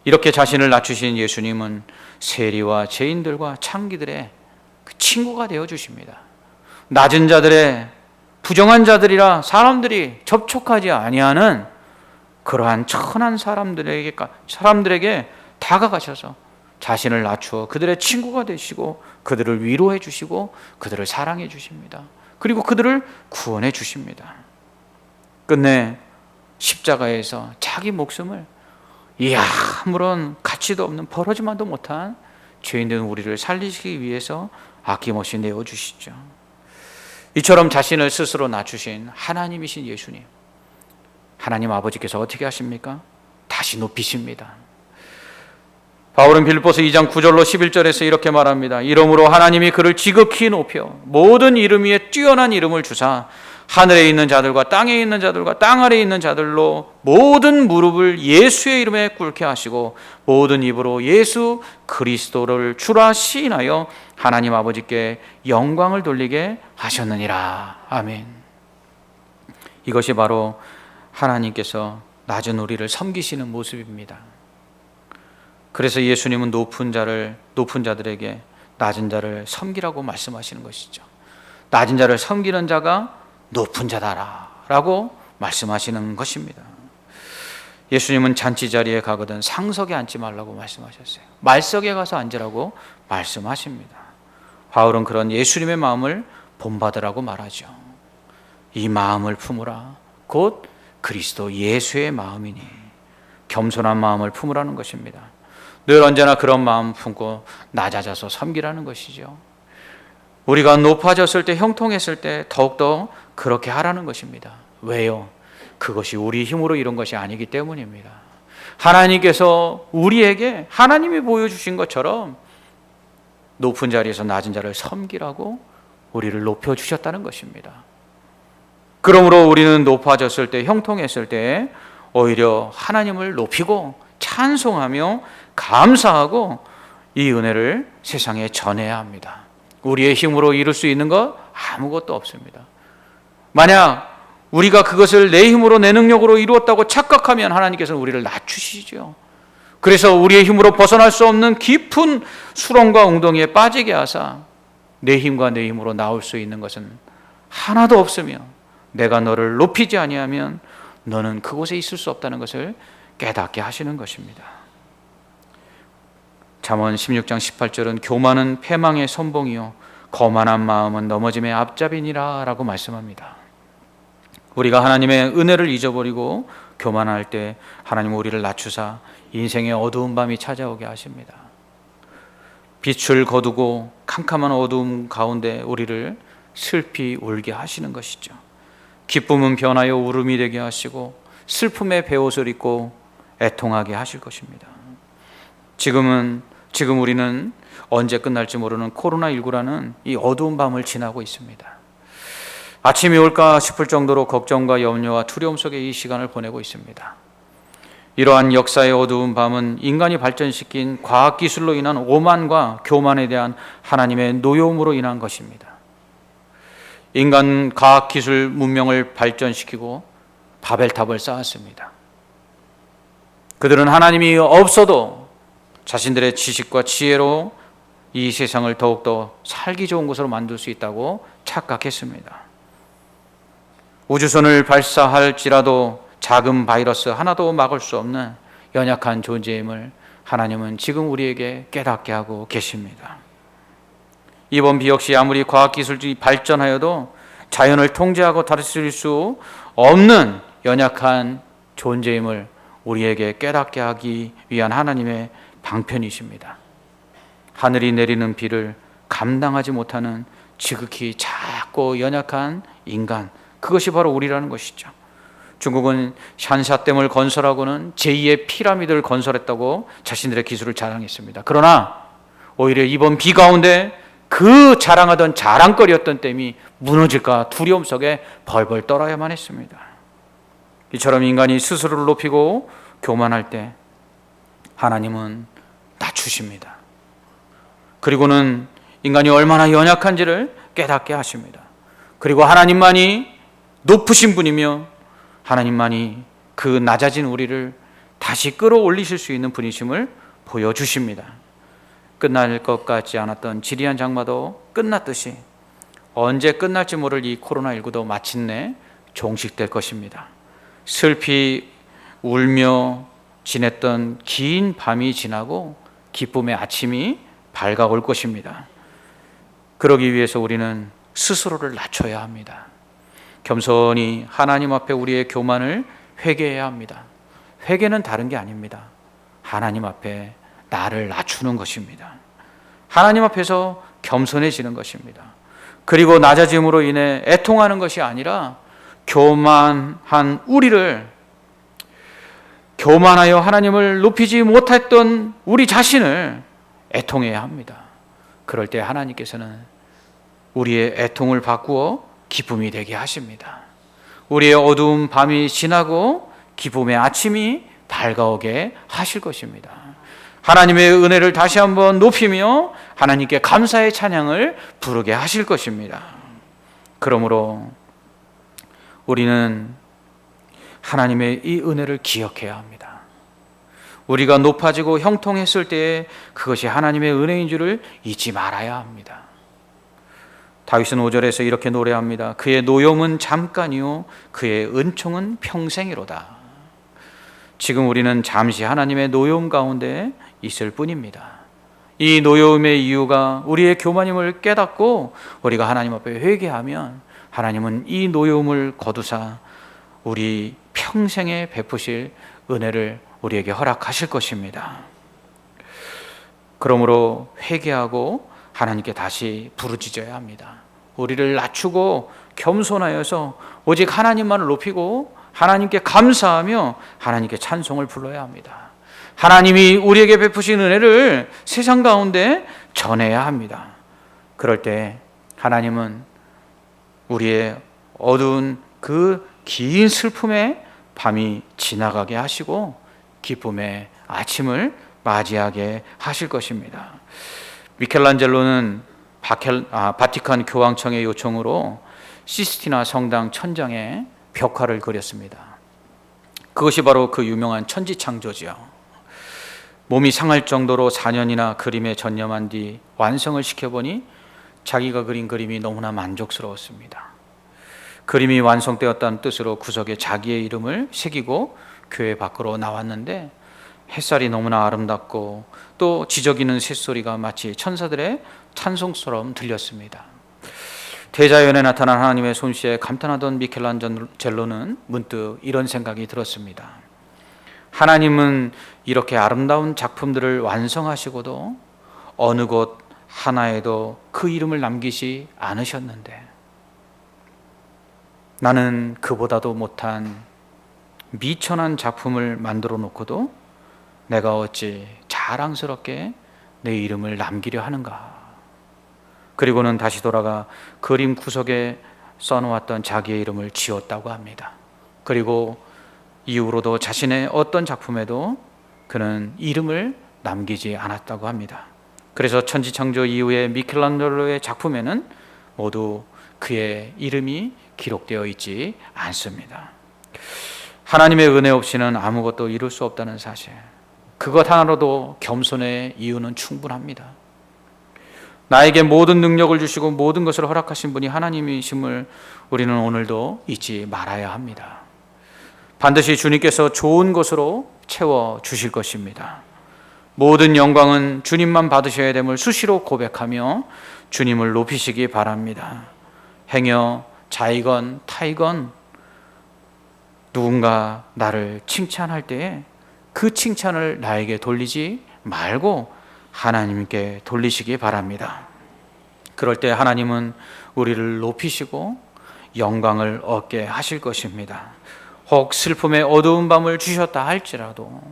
이렇게 자신을 낮추신 예수님은 세리와 죄인들과 창기들의 그 친구가 되어 주십니다. 낮은 자들의 부정한 자들이라 사람들이 접촉하지 아니하는 그러한 천한 사람들에게 다가가셔서 자신을 낮추어 그들의 친구가 되시고 그들을 위로해 주시고 그들을 사랑해 주십니다. 그리고 그들을 구원해 주십니다. 끝내 십자가에서 자기 목숨을 아무런 가치도 없는 버러지만도 못한 죄인된 우리를 살리시기 위해서 아낌없이 내어주시죠. 이처럼 자신을 스스로 낮추신 하나님이신 예수님, 하나님 아버지께서 어떻게 하십니까? 다시 높이십니다. 바울은 빌립보서 2장 9절로 11절에서 이렇게 말합니다. 이러므로 하나님이 그를 지극히 높여 모든 이름 위에 뛰어난 이름을 주사 하늘에 있는 자들과 땅에 있는 자들과 땅 아래에 있는 자들로 모든 무릎을 예수의 이름에 꿇게 하시고 모든 입으로 예수 그리스도를 주라 시인하여 하나님 아버지께 영광을 돌리게 하셨느니라. 아멘. 이것이 바로 하나님께서 낮은 우리를 섬기시는 모습입니다. 그래서 예수님은 높은 자들에게 낮은 자를 섬기라고 말씀하시는 것이죠. 낮은 자를 섬기는 자가 높은 자다라고 말씀하시는 것입니다. 예수님은 잔치 자리에 가거든 상석에 앉지 말라고 말씀하셨어요. 말석에 가서 앉으라고 말씀하십니다. 바울은 그런 예수님의 마음을 본받으라고 말하죠. 이 마음을 품으라. 곧 그리스도 예수의 마음이니 겸손한 마음을 품으라는 것입니다. 늘 언제나 그런 마음 품고 낮아져서 섬기라는 것이죠. 우리가 높아졌을 때, 형통했을 때 더욱더 그렇게 하라는 것입니다. 왜요? 그것이 우리 힘으로 이룬 것이 아니기 때문입니다. 하나님께서 우리에게 하나님이 보여주신 것처럼 높은 자리에서 낮은 자를 섬기라고 우리를 높여주셨다는 것입니다. 그러므로 우리는 높아졌을 때, 형통했을 때 오히려 하나님을 높이고 찬송하며 감사하고 이 은혜를 세상에 전해야 합니다. 우리의 힘으로 이룰 수 있는 것 아무것도 없습니다. 만약 우리가 그것을 내 힘으로 내 능력으로 이루었다고 착각하면 하나님께서는 우리를 낮추시죠. 그래서 우리의 힘으로 벗어날 수 없는 깊은 수렁과 웅덩이에 빠지게 하사 내 힘과 내 힘으로 나올 수 있는 것은 하나도 없으며 내가 너를 높이지 아니하면 너는 그곳에 있을 수 없다는 것을 깨닫게 하시는 것입니다. 잠언 16장 18절은 교만은 패망의 선봉이요 거만한 마음은 넘어짐의 앞잡이니라 라고 말씀합니다. 우리가 하나님의 은혜를 잊어버리고 교만할 때 하나님 우리를 낮추사 인생의 어두운 밤이 찾아오게 하십니다. 빛을 거두고 캄캄한 어두움 가운데 우리를 슬피 울게 하시는 것이죠. 기쁨은 변하여 울음이 되게 하시고 슬픔의 베옷을 입고 애통하게 하실 것입니다. 지금 우리는 언제 끝날지 모르는 코로나19라는 이 어두운 밤을 지나고 있습니다. 아침이 올까 싶을 정도로 걱정과 염려와 두려움 속에 이 시간을 보내고 있습니다. 이러한 역사의 어두운 밤은 인간이 발전시킨 과학기술로 인한 오만과 교만에 대한 하나님의 노여움으로 인한 것입니다. 인간 과학기술 문명을 발전시키고 바벨탑을 쌓았습니다. 그들은 하나님이 없어도 자신들의 지식과 지혜로 이 세상을 더욱더 살기 좋은 곳으로 만들 수 있다고 착각했습니다. 우주선을 발사할지라도 작은 바이러스 하나도 막을 수 없는 연약한 존재임을 하나님은 지금 우리에게 깨닫게 하고 계십니다. 이번 비 역시 아무리 과학기술이 발전하여도 자연을 통제하고 다스릴 수 없는 연약한 존재임을 우리에게 깨닫게 하기 위한 하나님의 방편이십니다. 하늘이 내리는 비를 감당하지 못하는 지극히 작고 연약한 인간, 그것이 바로 우리라는 것이죠. 중국은 샨샤댐을 건설하고는 제2의 피라미드를 건설했다고 자신들의 기술을 자랑했습니다. 그러나 오히려 이번 비 가운데 그 자랑하던 자랑거리였던 댐이 무너질까 두려움 속에 벌벌 떨어야만 했습니다. 이처럼 인간이 스스로를 높이고 교만할 때 하나님은 낮추십니다. 그리고는 인간이 얼마나 연약한지를 깨닫게 하십니다. 그리고 하나님만이 높으신 분이며 하나님만이 그 낮아진 우리를 다시 끌어올리실 수 있는 분이심을 보여주십니다. 끝날 것 같지 않았던 지리한 장마도 끝났듯이 언제 끝날지 모를 이 코로나19도 마침내 종식될 것입니다. 슬피 울며 지냈던 긴 밤이 지나고 기쁨의 아침이 밝아올 것입니다. 그러기 위해서 우리는 스스로를 낮춰야 합니다. 겸손히 하나님 앞에 우리의 교만을 회개해야 합니다. 회개는 다른 게 아닙니다. 하나님 앞에 나를 낮추는 것입니다. 하나님 앞에서 겸손해지는 것입니다. 그리고 낮아짐으로 인해 애통하는 것이 아니라 교만한 우리를, 교만하여 하나님을 높이지 못했던 우리 자신을 애통해야 합니다. 그럴 때 하나님께서는 우리의 애통을 바꾸어 기쁨이 되게 하십니다. 우리의 어두운 밤이 지나고 기쁨의 아침이 밝아오게 하실 것입니다. 하나님의 은혜를 다시 한번 높이며 하나님께 감사의 찬양을 부르게 하실 것입니다. 그러므로 우리는 하나님의 이 은혜를 기억해야 합니다. 우리가 높아지고 형통했을 때에 그것이 하나님의 은혜인 줄을 잊지 말아야 합니다. 다윗은 5절에서 이렇게 노래합니다. 그의 노염은 잠깐이요 그의 은총은 평생이로다. 지금 우리는 잠시 하나님의 노여움 가운데 있을 뿐입니다. 이 노여움의 이유가 우리의 교만임을 깨닫고 우리가 하나님 앞에 회개하면 하나님은 이 노여움을 거두사 우리 평생에 베푸실 은혜를 우리에게 허락하실 것입니다. 그러므로 회개하고 하나님께 다시 부르짖어야 합니다. 우리를 낮추고 겸손하여서 오직 하나님만을 높이고 하나님께 감사하며 하나님께 찬송을 불러야 합니다. 하나님이 우리에게 베푸신 은혜를 세상 가운데 전해야 합니다. 그럴 때 하나님은 우리의 어두운 그 긴 슬픔의 밤이 지나가게 하시고 기쁨의 아침을 맞이하게 하실 것입니다. 미켈란젤로는 바티칸 교황청의 요청으로 시스티나 성당 천장에 벽화를 그렸습니다. 그것이 바로 그 유명한 천지창조지요. 몸이 상할 정도로 4년이나 그림에 전념한 뒤 완성을 시켜보니 자기가 그린 그림이 너무나 만족스러웠습니다. 그림이 완성되었다는 뜻으로 구석에 자기의 이름을 새기고 교회 밖으로 나왔는데 햇살이 너무나 아름답고 또 지저귀는 새소리가 마치 천사들의 찬송처럼 들렸습니다. 대자연에 나타난 하나님의 솜씨에 감탄하던 미켈란젤로는 문득 이런 생각이 들었습니다. 하나님은 이렇게 아름다운 작품들을 완성하시고도 어느 곳 하나에도 그 이름을 남기지 않으셨는데 나는 그보다도 못한 미천한 작품을 만들어 놓고도 내가 어찌 자랑스럽게 내 이름을 남기려 하는가. 그리고는 다시 돌아가 그림 구석에 써놓았던 자기의 이름을 지웠다고 합니다. 그리고 이후로도 자신의 어떤 작품에도 그는 이름을 남기지 않았다고 합니다. 그래서 천지창조 이후에 미켈란젤로의 작품에는 모두 그의 이름이 기록되어 있지 않습니다. 하나님의 은혜 없이는 아무것도 이룰 수 없다는 사실, 그것 하나로도 겸손의 이유는 충분합니다. 나에게 모든 능력을 주시고 모든 것을 허락하신 분이 하나님이심을 우리는 오늘도 잊지 말아야 합니다. 반드시 주님께서 좋은 것으로 채워 주실 것입니다. 모든 영광은 주님만 받으셔야 됨을 수시로 고백하며 주님을 높이시기 바랍니다. 행여 자이건 타이건 누군가 나를 칭찬할 때에 그 칭찬을 나에게 돌리지 말고 하나님께 돌리시기 바랍니다. 그럴 때 하나님은 우리를 높이시고 영광을 얻게 하실 것입니다. 혹 슬픔의 어두운 밤을 주셨다 할지라도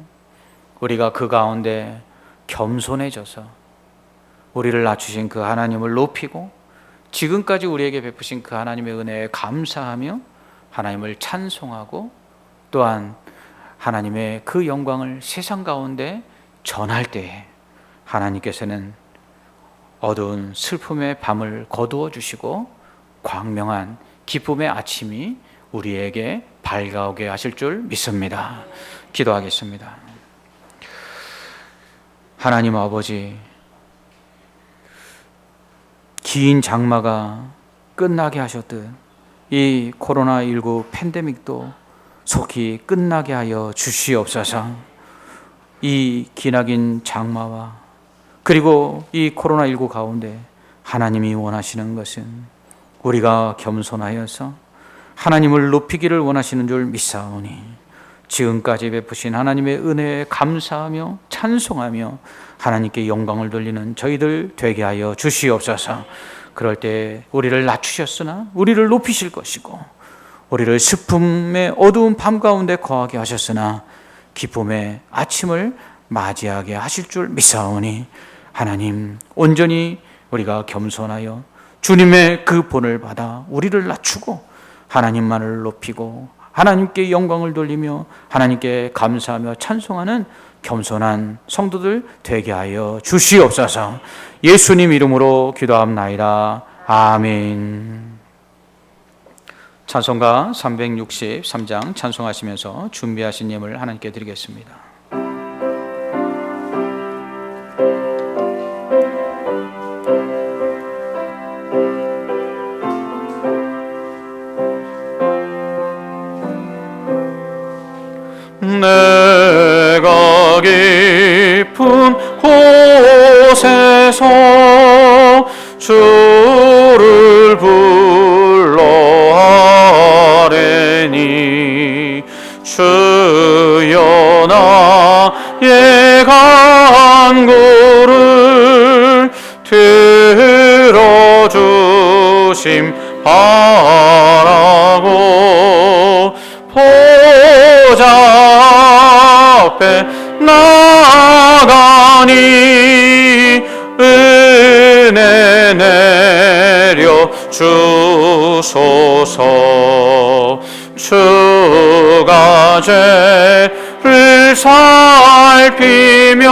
우리가 그 가운데 겸손해져서 우리를 낮추신 그 하나님을 높이고 지금까지 우리에게 베푸신 그 하나님의 은혜에 감사하며 하나님을 찬송하고 또한 하나님의 그 영광을 세상 가운데 전할 때에 하나님께서는 어두운 슬픔의 밤을 거두어 주시고 광명한 기쁨의 아침이 우리에게 밝아오게 하실 줄 믿습니다. 기도하겠습니다. 하나님 아버지, 긴 장마가 끝나게 하셨듯 이 코로나19 팬데믹도 속히 끝나게 하여 주시옵소서. 이 기나긴 장마와 그리고 이 코로나19 가운데 하나님이 원하시는 것은 우리가 겸손하여서 하나님을 높이기를 원하시는 줄 믿사오니 지금까지 베푸신 하나님의 은혜에 감사하며 찬송하며 하나님께 영광을 돌리는 저희들 되게 하여 주시옵소서. 그럴 때 우리를 낮추셨으나 우리를 높이실 것이고 우리를 슬픔의 어두운 밤 가운데 거하게 하셨으나 기쁨의 아침을 맞이하게 하실 줄 믿사오니 하나님 온전히 우리가 겸손하여 주님의 그 본을 받아 우리를 낮추고 하나님만을 높이고 하나님께 영광을 돌리며 하나님께 감사하며 찬송하는 겸손한 성도들 되게 하여 주시옵소서. 예수님 이름으로 기도합나이다. 아멘. 찬송가 363장 찬송하시면서 준비하신 예물 하나님께 드리겠습니다. 내가 깊은 곳에서 주를 불러 아뢰니 주여 나의 간구를 들어주심 바라고 보좌 앞에 나가니 은혜 내려 주소서. 주가 죄를 살피면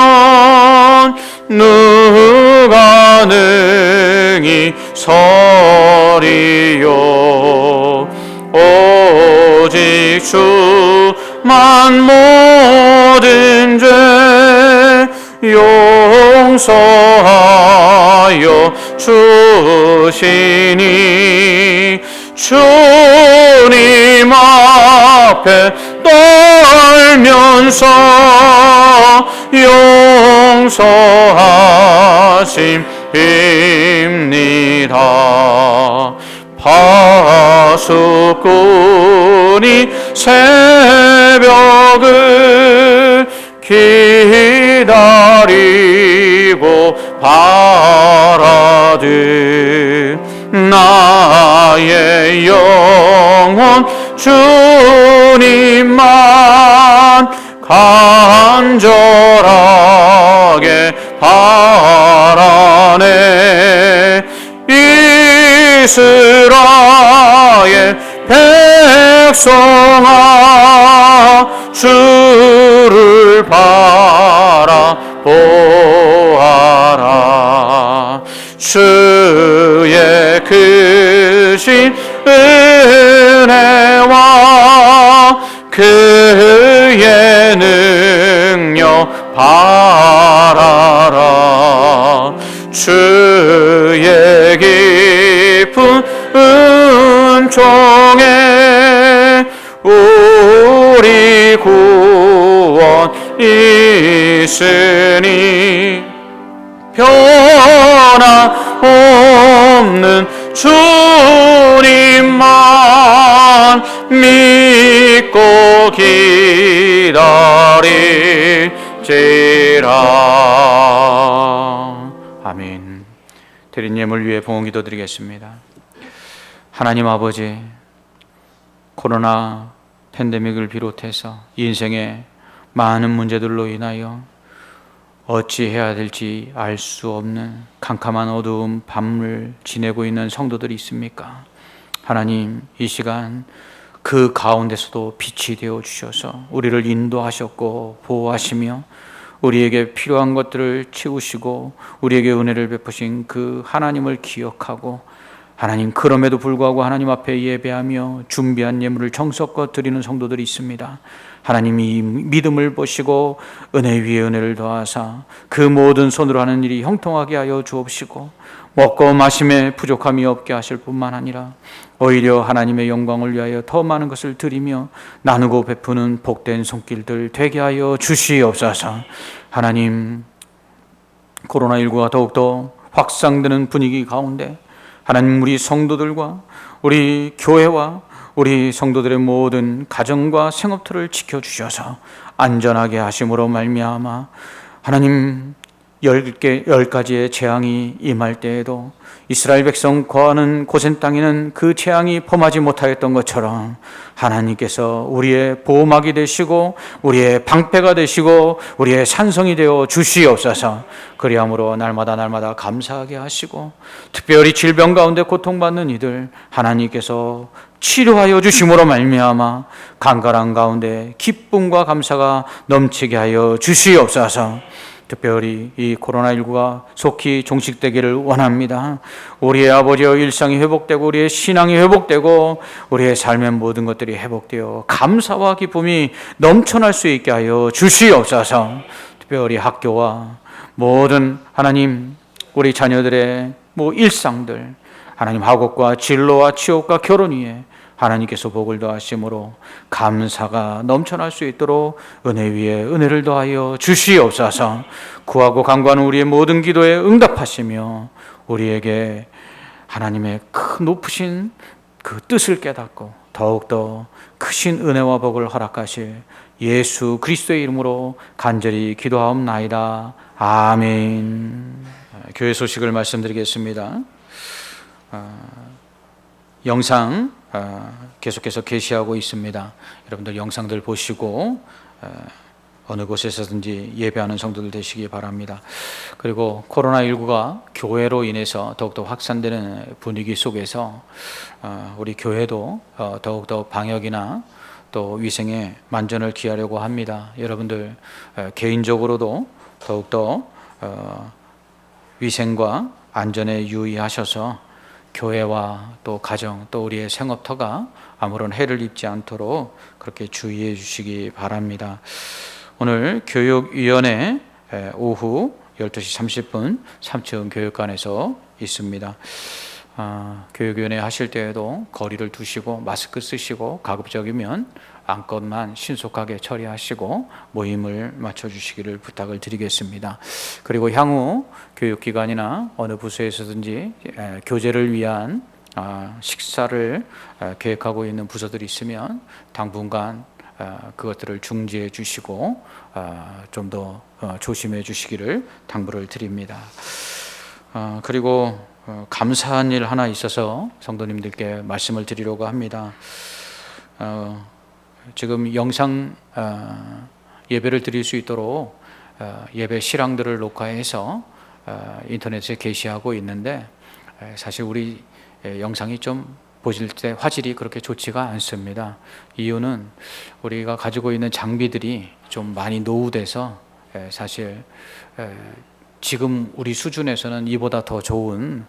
누가 능히 서리요. 오직 주만 모든 죄 용서하여 주시니 주님 앞에 떨면서 용서하심입니다. 파수꾼이 새벽을 기다리고 바라듯 나의 영혼 주님만 간절하게 바라네. 이스라엘 백성아 주를 바라보아라. 주의 크신 은혜와 그의 능력 바라라. 주의 깊은 은총에 우리 구원 있으니 변함없는 주님만 믿고 기다릴지라. 아멘. 대리님을 위해 봉헌 기도드리겠습니다. 하나님 아버지, 코로나 팬데믹을 비롯해서 인생의 많은 문제들로 인하여 어찌해야 될지 알 수 없는 캄캄한 어두운 밤을 지내고 있는 성도들이 있습니까? 하나님, 이 시간 그 가운데서도 빛이 되어 주셔서 우리를 인도하셨고 보호하시며 우리에게 필요한 것들을 채우시고 우리에게 은혜를 베푸신 그 하나님을 기억하고, 하나님, 그럼에도 불구하고 하나님 앞에 예배하며 준비한 예물을 정성껏 드리는 성도들이 있습니다. 하나님이 믿음을 보시고 은혜 위에 은혜를 더하사 그 모든 손으로 하는 일이 형통하게 하여 주옵시고, 먹고 마심에 부족함이 없게 하실 뿐만 아니라 오히려 하나님의 영광을 위하여 더 많은 것을 드리며 나누고 베푸는 복된 손길들 되게 하여 주시옵소서. 하나님, 코로나19가 더욱더 확산되는 분위기 가운데 하나님, 우리 성도들과 우리 교회와 우리 성도들의 모든 가정과 생업들을 지켜주셔서 안전하게 하심으로 말미암아 하나님, 10가지의 재앙이 임할 때에도 이스라엘 백성 거하는 고센 땅에는 그 재앙이 범하지 못하였던 것처럼 하나님께서 우리의 보호막이 되시고 우리의 방패가 되시고 우리의 산성이 되어 주시옵소서. 그리함으로 날마다 감사하게 하시고, 특별히 질병 가운데 고통받는 이들 하나님께서 치료하여 주심으로 말미암아 간절한 가운데 기쁨과 감사가 넘치게 하여 주시옵소서. 특별히 이 코로나19가 속히 종식되기를 원합니다. 우리의 아버지의 일상이 회복되고 우리의 신앙이 회복되고 우리의 삶의 모든 것들이 회복되어 감사와 기쁨이 넘쳐날 수 있게 하여 주시옵소서. 특별히 학교와 모든 하나님, 우리 자녀들의 일상들, 하나님, 학업과 진로와 취업과 결혼 위에 하나님께서 복을 더하심으로 감사가 넘쳐날 수 있도록 은혜 위에 은혜를 더하여 주시옵소서. 구하고 간구하는 우리의 모든 기도에 응답하시며 우리에게 하나님의 큰 높으신 그 뜻을 깨닫고 더욱더 크신 은혜와 복을 허락하실 예수 그리스도의 이름으로 간절히 기도하옵나이다. 아멘. 교회 소식을 말씀드리겠습니다. 영상 계속해서 게시하고 있습니다. 여러분들 영상들 보시고 어느 곳에서든지 예배하는 성도들 되시기 바랍니다. 그리고 코로나19가 교회로 인해서 더욱더 확산되는 분위기 속에서 우리 교회도 더욱더 방역이나 또 위생에 만전을 기하려고 합니다. 여러분들 개인적으로도 더욱더 위생과 안전에 유의하셔서 교회와 또 가정 또 우리의 생업터가 아무런 해를 입지 않도록 그렇게 주의해 주시기 바랍니다. 오늘 교육위원회 오후 12시 30분 3층 교육관에서 있습니다. 교육위원회 하실 때에도 거리를 두시고 마스크 쓰시고 가급적이면 안건만 신속하게 처리하시고 모임을 맞춰주시기를 부탁을 드리겠습니다. 그리고 향후 교육기관이나 어느 부서에서든지 교제를 위한 식사를 계획하고 있는 부서들이 있으면 당분간 그것들을 중지해 주시고 좀 더 조심해 주시기를 당부를 드립니다. 그리고 감사한 일 하나 있어서 성도님들께 말씀을 드리려고 합니다. 지금 영상 예배를 드릴 수 있도록 예배 실황들을 녹화해서 인터넷에 게시하고 있는데 사실 우리 영상이 좀 보실 때 화질이 그렇게 좋지가 않습니다. 이유는 우리가 가지고 있는 장비들이 좀 많이 노후돼서 사실 지금 우리 수준에서는 이보다 더 좋은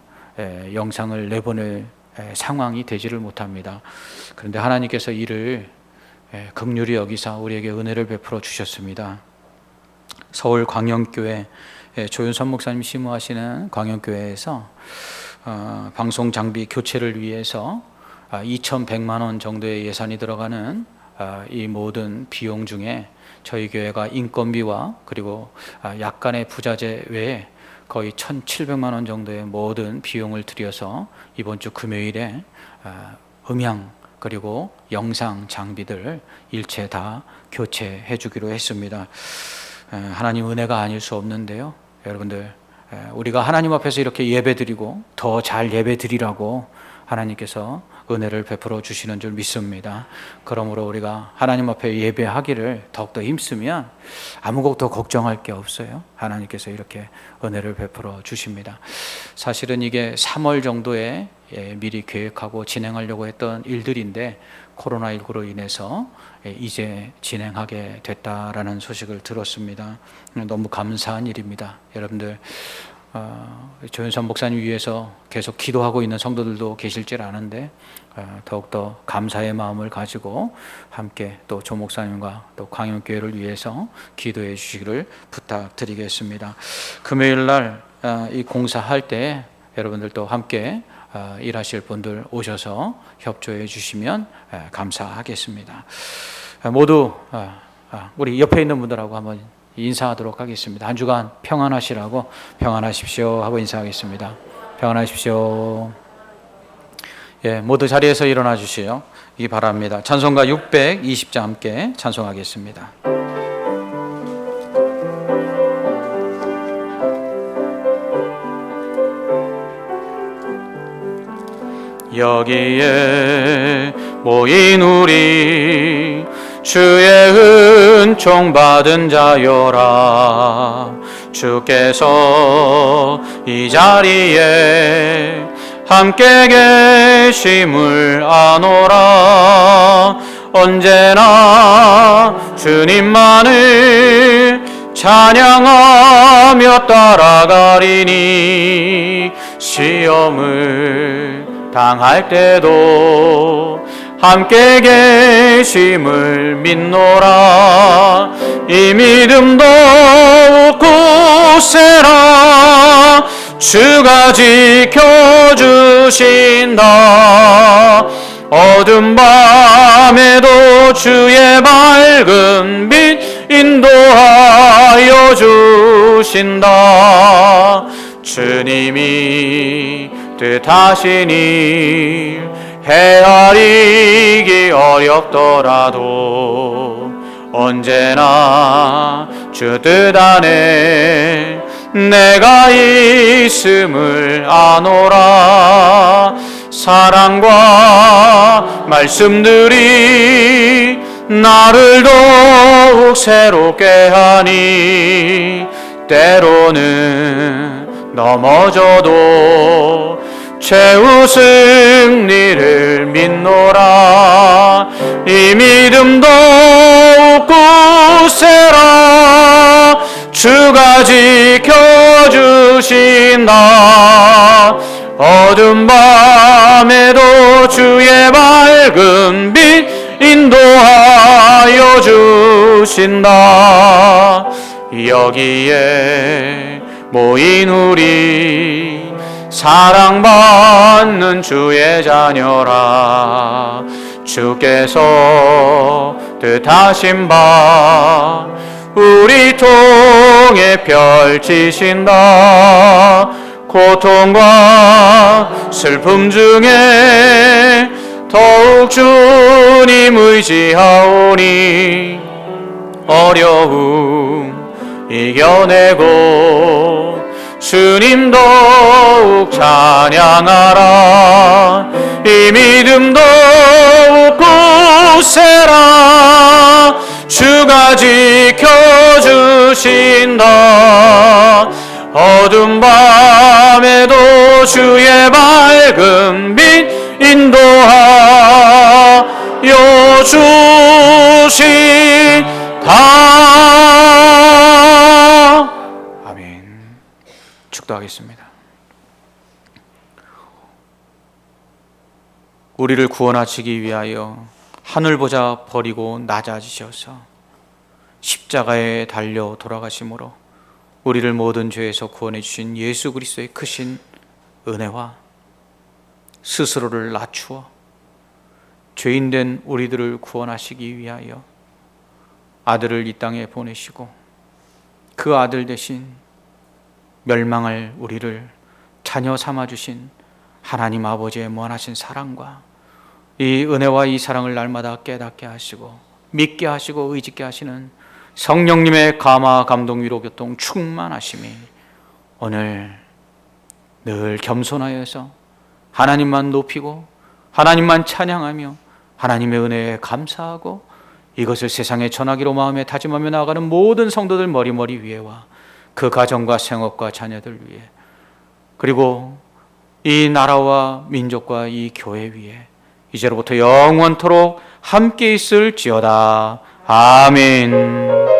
영상을 내보낼 상황이 되지를 못합니다. 그런데 하나님께서 이를 긍휼히 여기사 우리에게 은혜를 베풀어 주셨습니다. 서울 광영교회 조윤선 목사님 심우하시는 광영교회에서 방송 장비 교체를 위해서 2,100만 원 정도의 예산이 들어가는 이 모든 비용 중에 저희 교회가 인건비와 그리고 약간의 부자재 외에 거의 1,700만 원 정도의 모든 비용을 들여서 이번 주 금요일에 음향 그리고 영상 장비들 일체 다 교체해 주기로 했습니다. 하나님 은혜가 아닐 수 없는데요. 여러분들, 우리가 하나님 앞에서 이렇게 예배드리고 더 잘 예배드리라고 하나님께서 은혜를 베풀어 주시는 줄 믿습니다. 그러므로 우리가 하나님 앞에 예배하기를 더욱더 힘쓰면 아무것도 걱정할 게 없어요. 하나님께서 이렇게 은혜를 베풀어 주십니다. 사실은 이게 3월 정도에 미리 계획하고 진행하려고 했던 일들인데 코로나19로 인해서 이제 진행하게 됐다라는 소식을 들었습니다. 너무 감사한 일입니다. 여러분들, 조윤선 목사님 위해서 계속 기도하고 있는 성도들도 계실지 아는데 더욱더 감사의 마음을 가지고 함께 또 조 목사님과 또 광영교회를 위해서 기도해 주시기를 부탁드리겠습니다. 금요일 날 이 공사할 때 여러분들도 함께 일하실 분들 오셔서 협조해 주시면 감사하겠습니다. 모두 우리 옆에 있는 분들하고 한번 인사하도록 하겠습니다. 한 주간 평안하시라고 평안하십시오 하고 인사하겠습니다. 평안하십시오. 모두 자리에서 일어나 주시기 바랍니다. 찬송가 620자 함께 찬송하겠습니다. 여기에 모인 우리 주의 은총 받은 자여라. 주께서 이 자리에 함께 계심을 아노라. 언제나 주님만을 찬양하며 따라가리니 시험을 당할 때도 함께 계심을 믿노라. 이 믿음 더욱 굳세라. 주가 지켜주신다. 어둠 밤에도 주의 밝은 빛 인도하여 주신다. 주님이 뜻하시니 헤아리기 어렵더라도 언제나 주 뜻 안에 내가 있음을 아노라. 사랑과 말씀들이 나를 더욱 새롭게 하니 때로는 넘어져도 최후 승리를 믿노라. 이 믿음 더욱 굳세라. 주가 지켜주신다. 어둠 밤에도 주의 밝은 빛 인도하여 주신다. 여기에 모인 우리 사랑받는 주의 자녀라. 주께서 뜻하신 바 우리 통해 펼치신다. 고통과 슬픔 중에 더욱 주님 의지하오니 어려움 이겨내고 주님 더욱 찬양하라. 이 믿음 더욱 굳세라. 주가 지켜주신다. 어둠 밤에도 주의 밝은 빛 인도하여 주신다. 아멘. 축도하겠습니다. 우리를 구원하시기 위하여 하늘보자 버리고 낮아지셔서 십자가에 달려 돌아가심으로 우리를 모든 죄에서 구원해 주신 예수 그리스도의 크신 은혜와 스스로를 낮추어 죄인된 우리들을 구원하시기 위하여 아들을 이 땅에 보내시고 그 아들 대신 멸망할 우리를 자녀 삼아주신 하나님 아버지의 무한하신 사랑과 이 은혜와 이 사랑을 날마다 깨닫게 하시고 믿게 하시고 의지케 하시는 성령님의 감화 감동 위로 교통 충만하심이 오늘 늘 겸손하여서 하나님만 높이고 하나님만 찬양하며 하나님의 은혜에 감사하고 이것을 세상에 전하기로 마음에 다짐하며 나아가는 모든 성도들 머리머리 위에와 그 가정과 생업과 자녀들 위에 그리고 이 나라와 민족과 이 교회 위에 이제로부터 영원토록 함께 있을지어다. 아멘.